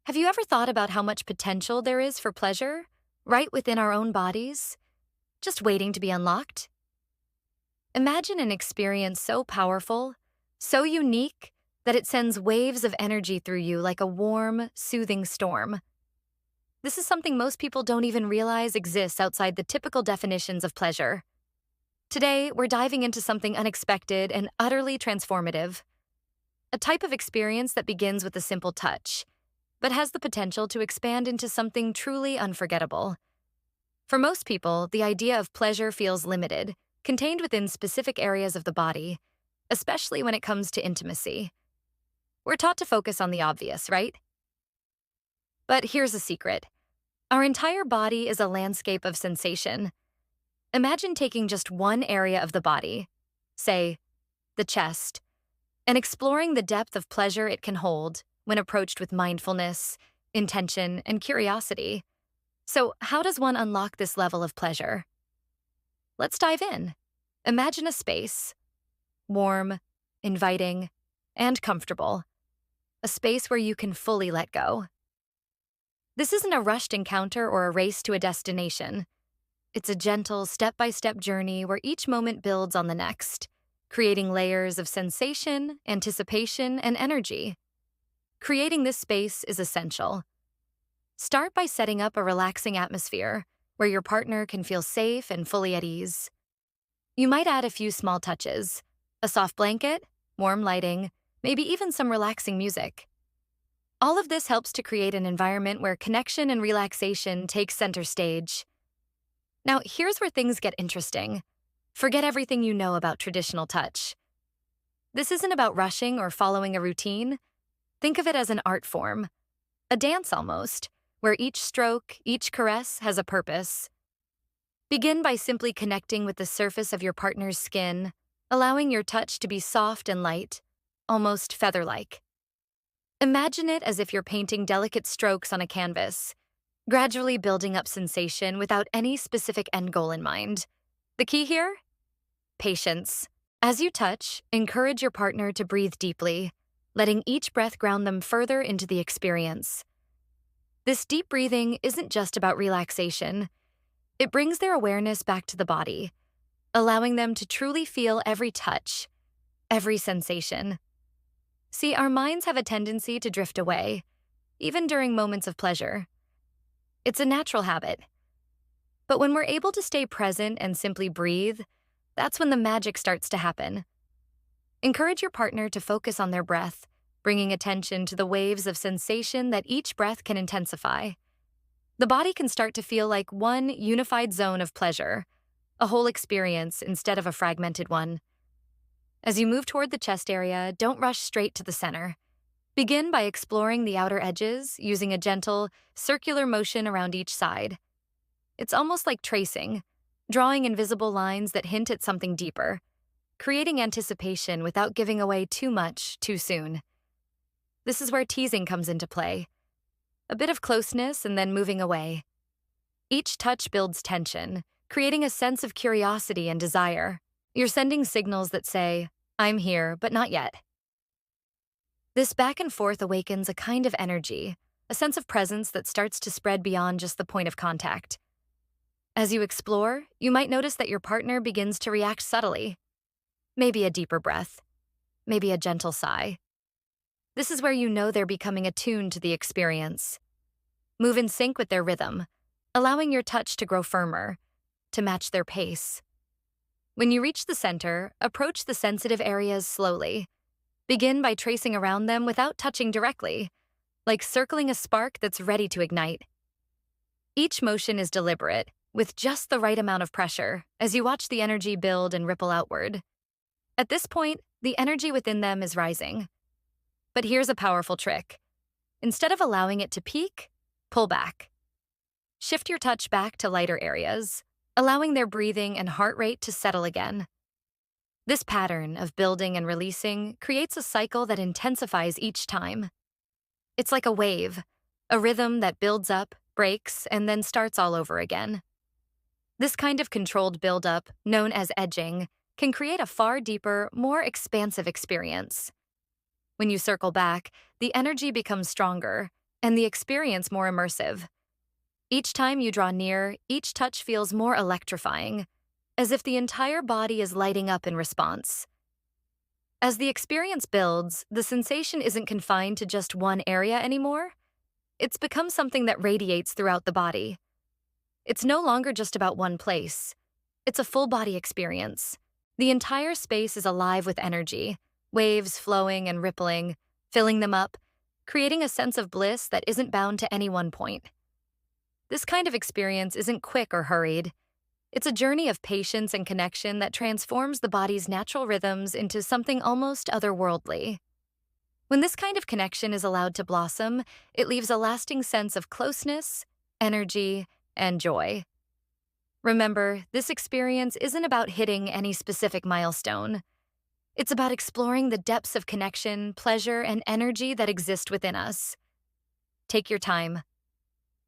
Have you ever thought about how much potential there is for pleasure right within our own bodies, just waiting to be unlocked? Imagine an experience so powerful, so unique, that it sends waves of energy through you like a warm, soothing storm. This is something most people don't even realize exists outside the typical definitions of pleasure. Today, we're diving into something unexpected and utterly transformative, a type of experience that begins with a simple touch but has the potential to expand into something truly unforgettable. For most people, the idea of pleasure feels limited, contained within specific areas of the body, especially when it comes to intimacy. We're taught to focus on the obvious, right? But here's a secret. Our entire body is a landscape of sensation. Imagine taking just one area of the body, say, the chest, and exploring the depth of pleasure it can hold when approached with mindfulness, intention, and curiosity. So, how does one unlock this level of pleasure? Let's dive in. Imagine a space, warm, inviting, and comfortable. A space where you can fully let go. This isn't a rushed encounter or a race to a destination. It's a gentle, step-by-step journey where each moment builds on the next, creating layers of sensation, anticipation, and energy. Creating this space is essential. Start by setting up a relaxing atmosphere where your partner can feel safe and fully at ease. You might add a few small touches, a soft blanket, warm lighting, maybe even some relaxing music. All of this helps to create an environment where connection and relaxation take center stage. Now, here's where things get interesting. Forget everything you know about traditional touch. This isn't about rushing or following a routine. Think of it as an art form, a dance almost, where each stroke, each caress has a purpose. Begin by simply connecting with the surface of your partner's skin, allowing your touch to be soft and light, almost feather-like. Imagine it as if you're painting delicate strokes on a canvas, gradually building up sensation without any specific end goal in mind. The key here? Patience. As you touch, encourage your partner to breathe deeply, letting each breath ground them further into the experience. This deep breathing isn't just about relaxation. It brings their awareness back to the body, allowing them to truly feel every touch, every sensation. See, our minds have a tendency to drift away, even during moments of pleasure. It's a natural habit. But when we're able to stay present and simply breathe, that's when the magic starts to happen. Encourage your partner to focus on their breath, bringing attention to the waves of sensation that each breath can intensify. The body can start to feel like one unified zone of pleasure, a whole experience instead of a fragmented one. As you move toward the chest area, don't rush straight to the center. Begin by exploring the outer edges, using a gentle, circular motion around each side. It's almost like tracing, drawing invisible lines that hint at something deeper, creating anticipation without giving away too much too soon. This is where teasing comes into play. A bit of closeness and then moving away. Each touch builds tension, creating a sense of curiosity and desire. You're sending signals that say, "I'm here, but not yet." This back and forth awakens a kind of energy, a sense of presence that starts to spread beyond just the point of contact. As you explore, you might notice that your partner begins to react subtly. Maybe a deeper breath, maybe a gentle sigh. This is where you know they're becoming attuned to the experience. Move in sync with their rhythm, allowing your touch to grow firmer, to match their pace. When you reach the center, approach the sensitive areas slowly. Begin by tracing around them without touching directly, like circling a spark that's ready to ignite. Each motion is deliberate, with just the right amount of pressure, as you watch the energy build and ripple outward. At this point, the energy within them is rising. But here's a powerful trick. Instead of allowing it to peak, pull back. Shift your touch back to lighter areas, allowing their breathing and heart rate to settle again. This pattern of building and releasing creates a cycle that intensifies each time. It's like a wave, a rhythm that builds up, breaks, and then starts all over again. This kind of controlled buildup, known as edging, can create a far deeper, more expansive experience. When you circle back, the energy becomes stronger, and the experience more immersive. Each time you draw near, each touch feels more electrifying, as if the entire body is lighting up in response. As the experience builds, the sensation isn't confined to just one area anymore. It's become something that radiates throughout the body. It's no longer just about one place. It's a full body experience. The entire space is alive with energy, waves flowing and rippling, filling them up, creating a sense of bliss that isn't bound to any one point. This kind of experience isn't quick or hurried. It's a journey of patience and connection that transforms the body's natural rhythms into something almost otherworldly. When this kind of connection is allowed to blossom, it leaves a lasting sense of closeness, energy, and joy. Remember, this experience isn't about hitting any specific milestone. It's about exploring the depths of connection, pleasure, and energy that exist within us. Take your time.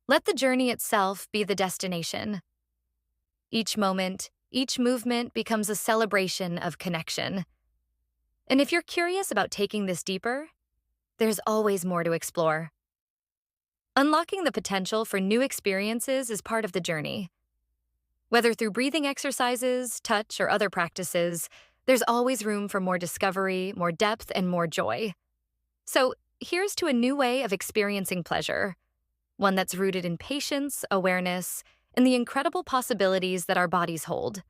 Let the journey itself be the destination. Each moment, each movement becomes a celebration of connection. And if you're curious about taking this deeper, there's always more to explore. Unlocking the potential for new experiences is part of the journey. Whether through breathing exercises, touch, or other practices, there's always room for more discovery, more depth, and more joy. So, here's to a new way of experiencing pleasure, one that's rooted in patience, awareness, and the incredible possibilities that our bodies hold.